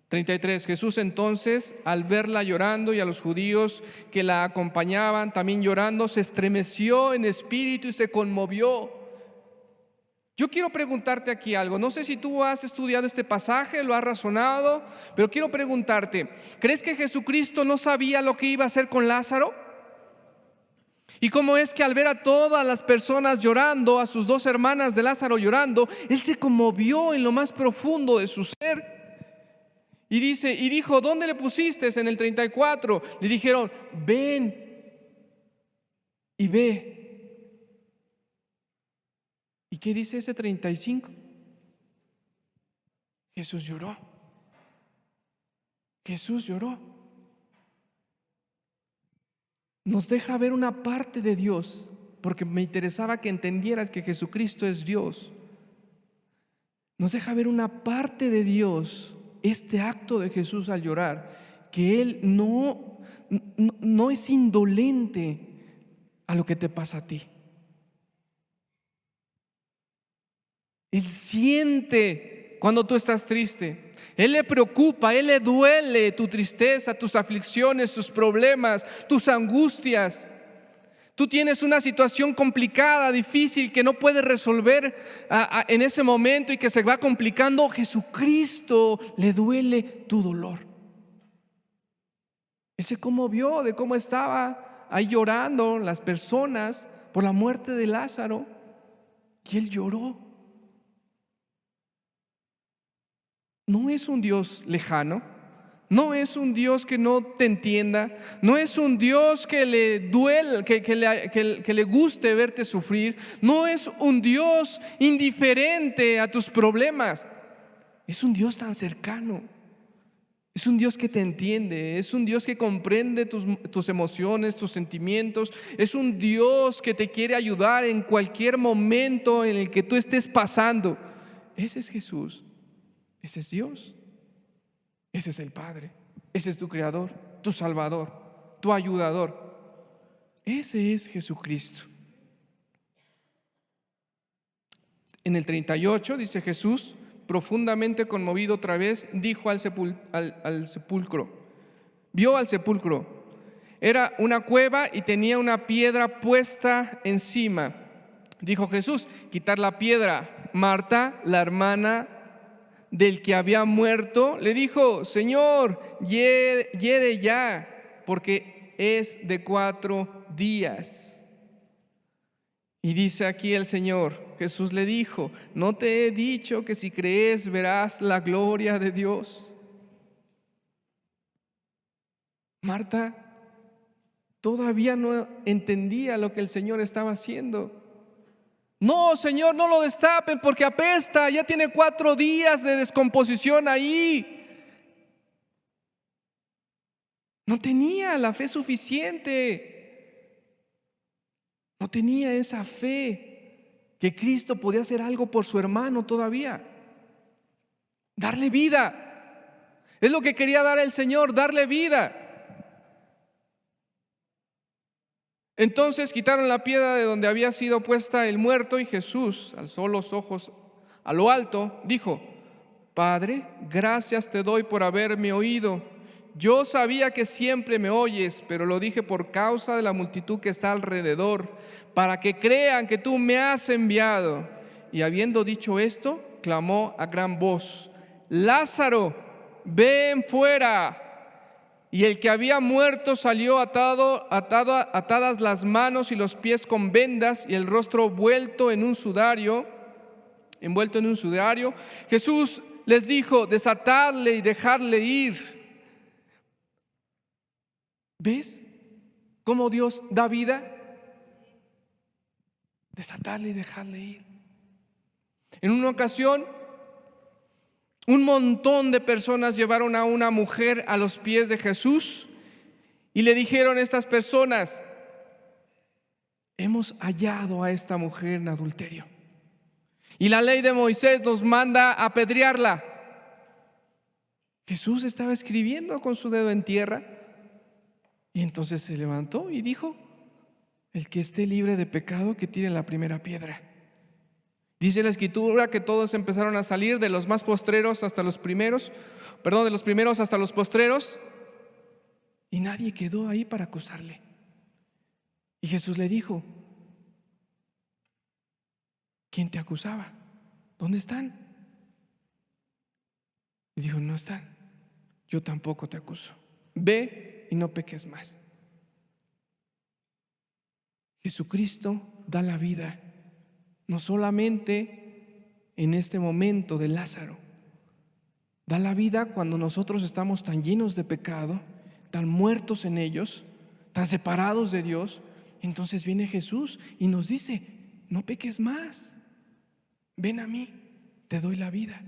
33. Jesús entonces, al verla llorando y a los judíos que la acompañaban también llorando, se estremeció en espíritu y se conmovió. Yo quiero preguntarte aquí algo. No sé si tú has estudiado este pasaje, lo has razonado, pero quiero preguntarte, ¿crees que Jesucristo no sabía lo que iba a hacer con Lázaro? ¿Y cómo es que al ver a todas las personas llorando, a sus dos hermanas de Lázaro llorando, Él se conmovió en lo más profundo de su ser? Y dijo, ¿dónde le pusiste? En el 34, le dijeron, ven y ve. ¿Y qué dice ese 35? Jesús lloró. Jesús lloró. Nos deja ver una parte de Dios, porque me interesaba que entendieras que Jesucristo es Dios. Nos deja ver una parte de Dios, este acto de Jesús al llorar, que Él no es indolente a lo que te pasa a ti. Él siente cuando tú estás triste. Él le preocupa, Él le duele tu tristeza, tus aflicciones, tus problemas, tus angustias. Tú tienes una situación complicada, difícil, que no puedes resolver en ese momento y que se va complicando. Jesucristo le duele tu dolor. Él se conmovió de cómo estaba ahí llorando las personas por la muerte de Lázaro y Él lloró. No es un Dios lejano, no es un Dios que no te entienda, no es un Dios que le duele, que le guste verte sufrir, no es un Dios indiferente a tus problemas, es un Dios tan cercano, es un Dios que te entiende, es un Dios que comprende tus emociones, tus sentimientos, es un Dios que te quiere ayudar en cualquier momento en el que tú estés pasando. Ese es Jesús. Ese es Dios, ese es el Padre, ese es tu Creador, tu Salvador, tu ayudador. Ese es Jesucristo. En el 38 dice Jesús, profundamente conmovido otra vez, dijo al sepulcro, vio al sepulcro. Era una cueva y tenía una piedra puesta encima. Dijo Jesús, quitar la piedra. Marta, la hermana del que había muerto, le dijo: Señor, hiede ya, porque es de 4 días. Y dice aquí el Señor, Jesús le dijo: ¿no te he dicho que si crees verás la gloria de Dios? Marta todavía no entendía lo que el Señor estaba haciendo. No, Señor, no lo destapen porque apesta, ya tiene 4 días de descomposición ahí. No tenía la fe suficiente, no tenía esa fe que Cristo podía hacer algo por su hermano todavía, darle vida. Es lo que quería dar el Señor, darle vida. Entonces quitaron la piedra de donde había sido puesta el muerto, y Jesús alzó los ojos a lo alto, dijo: Padre, gracias te doy por haberme oído. Yo sabía que siempre me oyes, pero lo dije por causa de la multitud que está alrededor, para que crean que tú me has enviado. Y habiendo dicho esto, clamó a gran voz: Lázaro, ven fuera. Y el que había muerto salió atadas las manos y los pies con vendas y el rostro envuelto en un sudario. Jesús les dijo: desatadle y dejadle ir. ¿Ves cómo Dios da vida? Desatarle y dejarle ir. En una ocasión, un montón de personas llevaron a una mujer a los pies de Jesús y le dijeron a estas personas: hemos hallado a esta mujer en adulterio y la ley de Moisés nos manda apedrearla. Jesús estaba escribiendo con su dedo en tierra y entonces se levantó y dijo: el que esté libre de pecado, que tire la primera piedra. Dice la Escritura que todos empezaron a salir, de los más postreros hasta los primeros, de los primeros hasta los postreros, y nadie quedó ahí para acusarle. Y Jesús le dijo: ¿quién te acusaba? ¿Dónde están? Y dijo: no están, yo tampoco te acuso. Ve y no peques más. Jesucristo da la vida, no solamente en este momento de Lázaro, da la vida cuando nosotros estamos tan llenos de pecado, tan muertos en ellos, tan separados de Dios. Entonces viene Jesús y nos dice: no peques más, ven a mí, te doy la vida,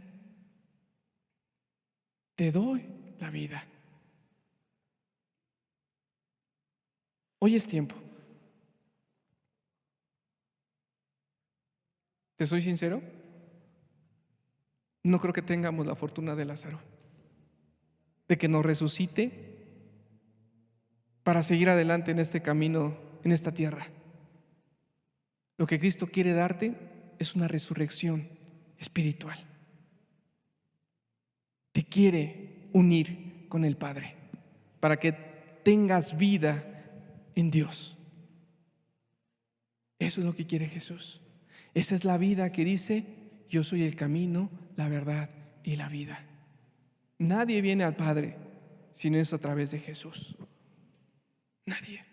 te doy la vida. Hoy es tiempo. ¿Te soy sincero? No creo que tengamos la fortuna de Lázaro, de que nos resucite para seguir adelante en este camino, en esta tierra. Lo que Cristo quiere darte es una resurrección espiritual. Te quiere unir con el Padre para que tengas vida en Dios. Eso es lo que quiere Jesús. Esa es la vida que dice: yo soy el camino, la verdad y la vida. Nadie viene al Padre si no es a través de Jesús. Nadie.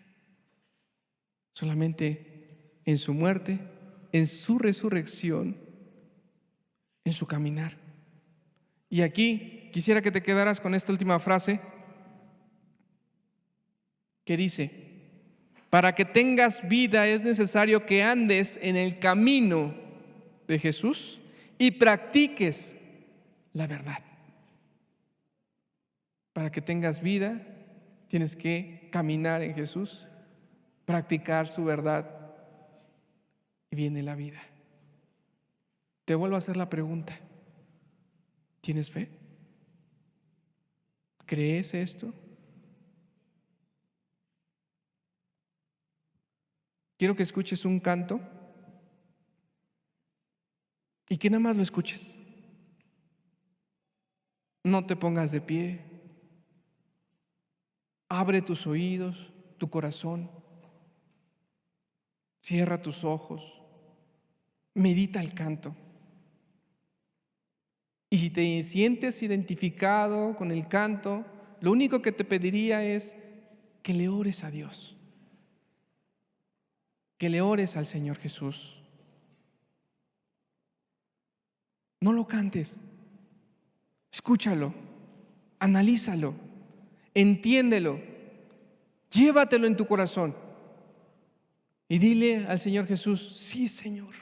Solamente en su muerte, en su resurrección, en su caminar. Y aquí quisiera que te quedaras con esta última frase que dice: para que tengas vida es necesario que andes en el camino de Jesús y practiques la verdad. Para que tengas vida, tienes que caminar en Jesús, practicar su verdad, y viene la vida. Te vuelvo a hacer la pregunta: ¿tienes fe? ¿Crees esto? Quiero que escuches un canto y que nada más lo escuches. No te pongas de pie. Abre tus oídos, tu corazón. Cierra tus ojos. Medita el canto. Y si te sientes identificado con el canto, lo único que te pediría es que le ores a Dios, que le ores al Señor Jesús. No lo cantes, escúchalo, analízalo, entiéndelo, llévatelo en tu corazón y dile al Señor Jesús: sí, Señor,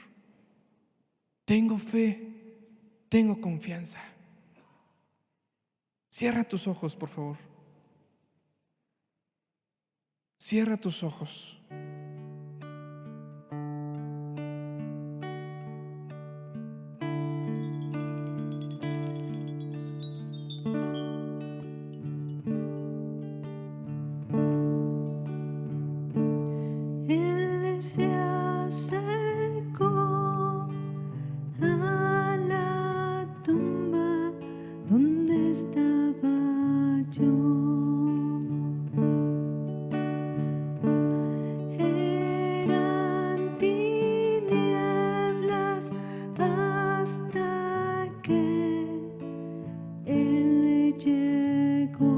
tengo fe, tengo confianza. Cierra tus ojos, por favor. Cierra tus ojos. Él se acercó a la tumba donde estaba yo. Eran tinieblas hasta que Él llegó.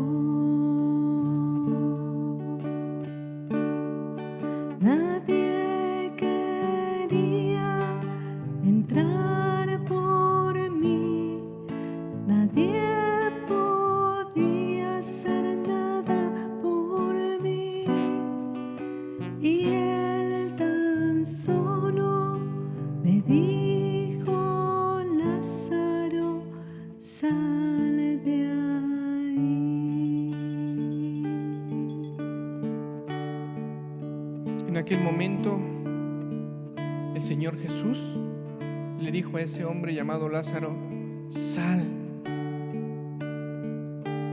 Nadie quería entrar por mí, nadie podía hacer nada por mí, y Él tan solo me dijo: Lázaro, sal de ahí. En aquel momento, el Señor Jesús le dijo a ese hombre llamado Lázaro: sal.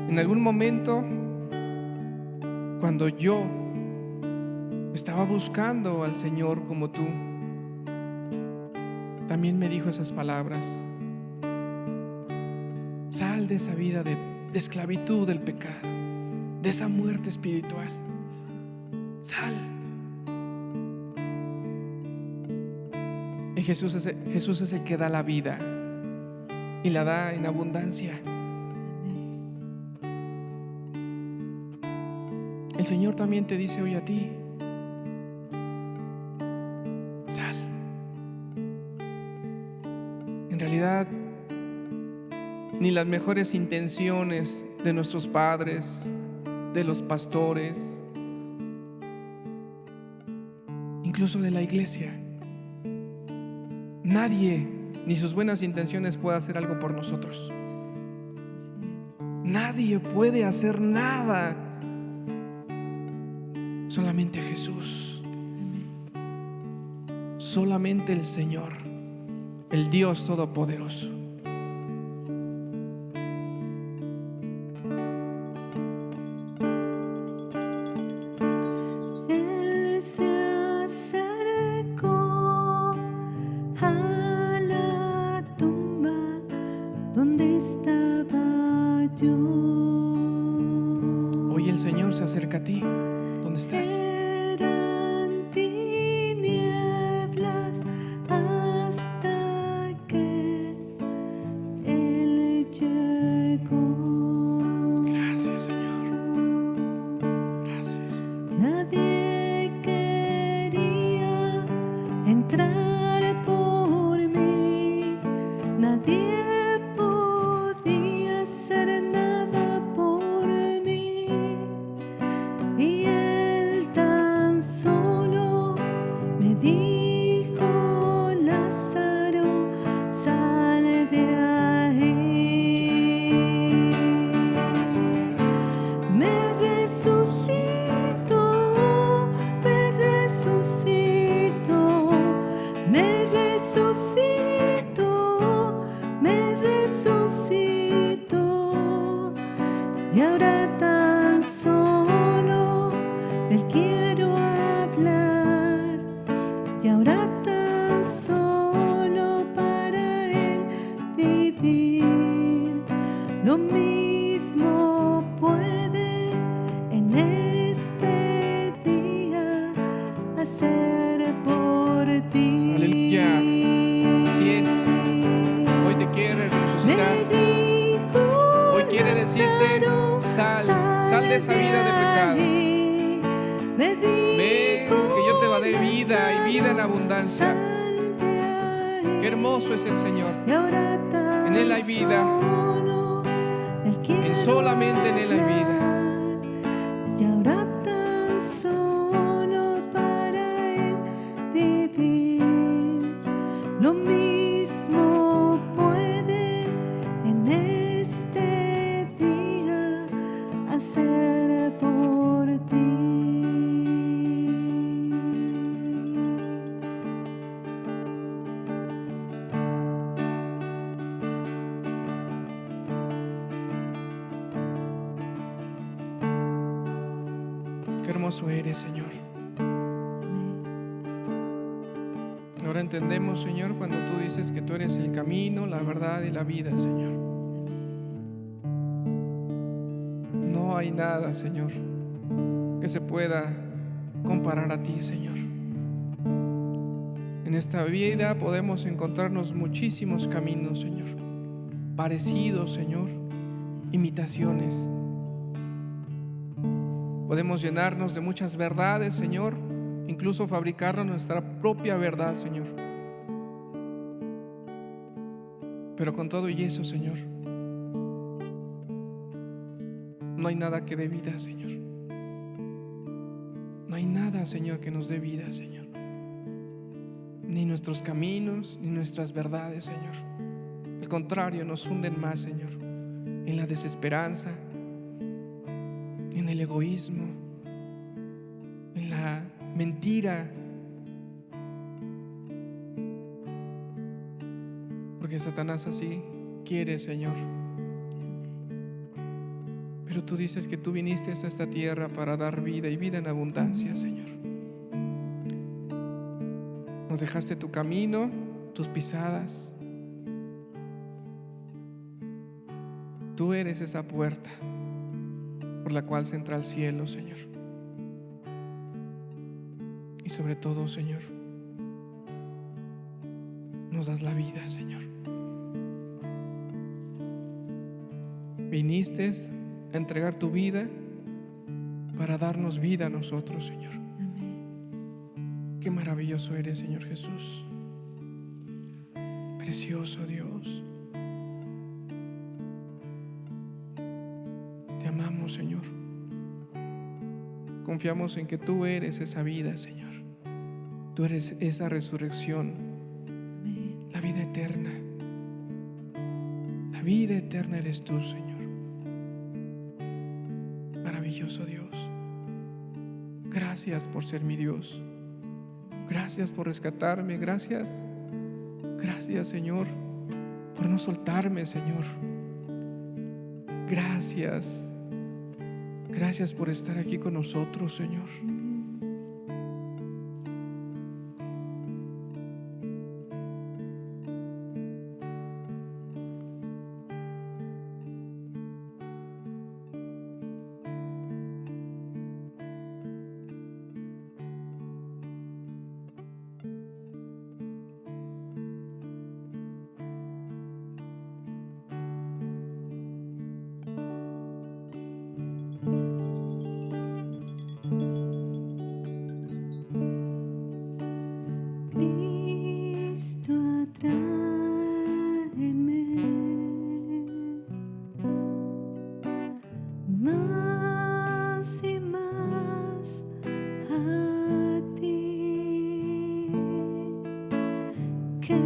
En algún momento, cuando yo estaba buscando al Señor como tú, también me dijo esas palabras: sal de esa vida de esclavitud del pecado, de esa muerte espiritual. Sal. Y Jesús es el que da la vida y la da en abundancia. El Señor también te dice hoy a ti: sal. En realidad, ni las mejores intenciones de nuestros padres, de los pastores, incluso de la iglesia, nadie, ni sus buenas intenciones, puede hacer algo por nosotros. Nadie puede hacer nada. Solamente Jesús. Solamente el Señor, el Dios Todopoderoso. Él se acercó a la tumba donde estaba yo. Hoy el Señor se acerca a ti. ¿Dónde estás? Eran tinieblas hasta que Él llegó. Gracias, Señor. Gracias. Nadie quería entrar por mí, nadie podía hacer nada por mí, y Él tan solo me dijo: Lázaro, sal de ahí. Me resucitó, me resucitó, me resucitó, me resucitó, y ahora tan solo Él quiero hablar, y ahora de esa vida de pecado. ahí me Ven, dijo, que yo te va a dar vida y vida en abundancia. "Sal de ahí". Qué hermoso es el Señor. Y ahora tan En Él hay vida. solo, Él quiero solamente en Él hay vida. hablar. Y ahora tan solo para Él vivir. Lo mismo puede en este día hacer por ti. Qué hermoso eres, Señor. Ahora entendemos, Señor, cuando tú dices que tú eres el camino, la verdad y la vida, Señor. No hay nada, Señor, que se pueda comparar a ti, Señor. En esta vida podemos encontrarnos muchísimos caminos, Señor, parecidos, Señor, imitaciones. Podemos llenarnos de muchas verdades, Señor, incluso fabricarnos nuestra propia verdad, Señor. Pero con todo y eso, Señor, no hay nada que dé vida, Señor. No hay nada, Señor, que nos dé vida, Señor. Ni nuestros caminos, ni nuestras verdades, Señor. Al contrario, nos hunden más, Señor, en la desesperanza, en el egoísmo, en la mentira. Porque Satanás así quiere, Señor. Pero tú dices que tú viniste a esta tierra para dar vida y vida en abundancia, Señor. Nos dejaste tu camino, tus pisadas. Tú eres esa puerta por la cual se entra al cielo, Señor. Y sobre todo, Señor, nos das la vida, Señor. Viniste a entregar tu vida para darnos vida a nosotros, Señor. Qué maravilloso eres, Señor Jesús. Precioso Dios. Te amamos, Señor. Confiamos en que tú eres esa vida, Señor. Tú eres esa resurrección, la vida eterna. La vida eterna eres tú, Señor. Maravilloso Dios. Gracias por ser mi Dios. Gracias por rescatarme. Gracias, Señor, por no soltarme, Señor. Gracias por estar aquí con nosotros, Señor. Cristo, atráeme más y más a ti, que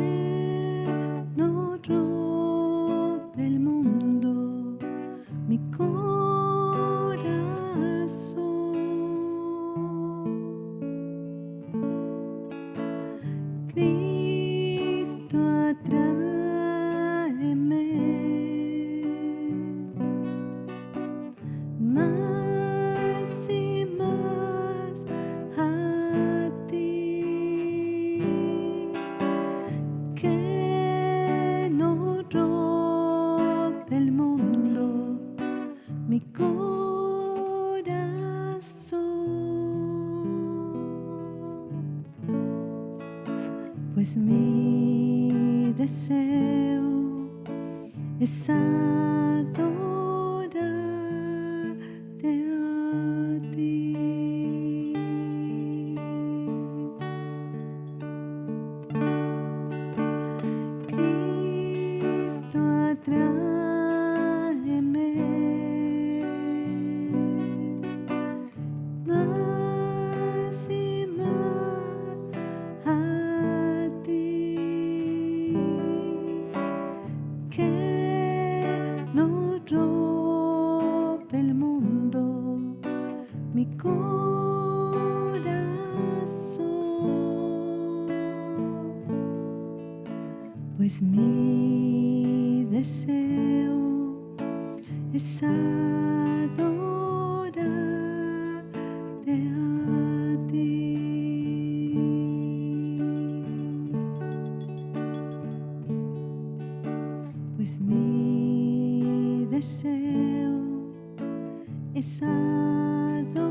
no robe el mundo mi corazón. Cristo, atráeme más y más a ti, que no robe el mundo mi corazón. Pues mi deseo es adorarte pues mi deseo es adorarte a ti, pues mi deseo es adorarte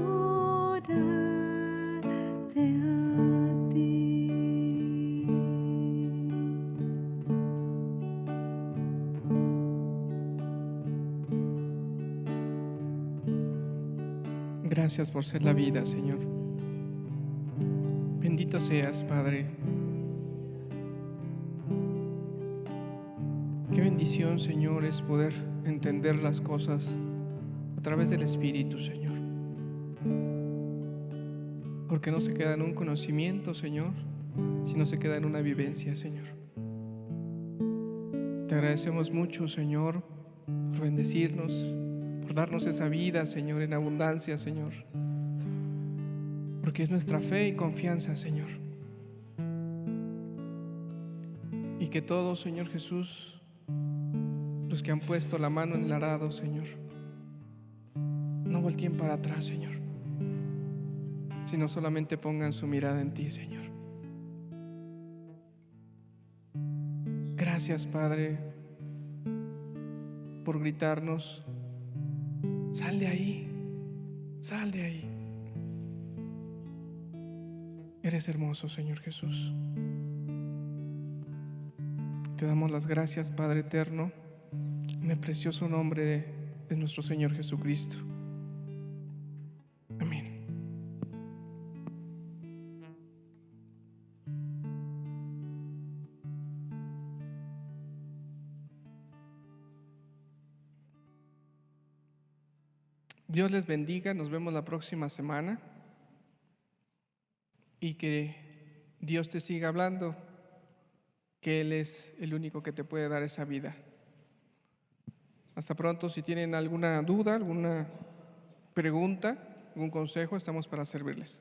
a ti. Gracias por ser la vida, Señor. Bendito seas, Padre. Qué bendición, Señor, es poder entender las cosas a través del Espíritu, Señor. Porque no se queda en un conocimiento, Señor, sino se queda en una vivencia, Señor. Te agradecemos mucho, Señor, por bendecirnos, por darnos esa vida, Señor, en abundancia, Señor. Porque es nuestra fe y confianza, Señor. Y que todos, Señor Jesús, los que han puesto la mano en el arado, Señor, no volteen para atrás, Señor, sino solamente pongan su mirada en ti, Señor. Gracias, Padre, por gritarnos: sal de ahí, sal de ahí. Eres hermoso, Señor Jesús. Te damos las gracias, Padre eterno, en el precioso nombre de nuestro Señor Jesucristo. Amén. Dios les bendiga, nos vemos la próxima semana y que Dios te siga hablando, que Él es el único que te puede dar esa vida. Hasta pronto. Si tienen alguna duda, alguna pregunta, algún consejo, estamos para servirles.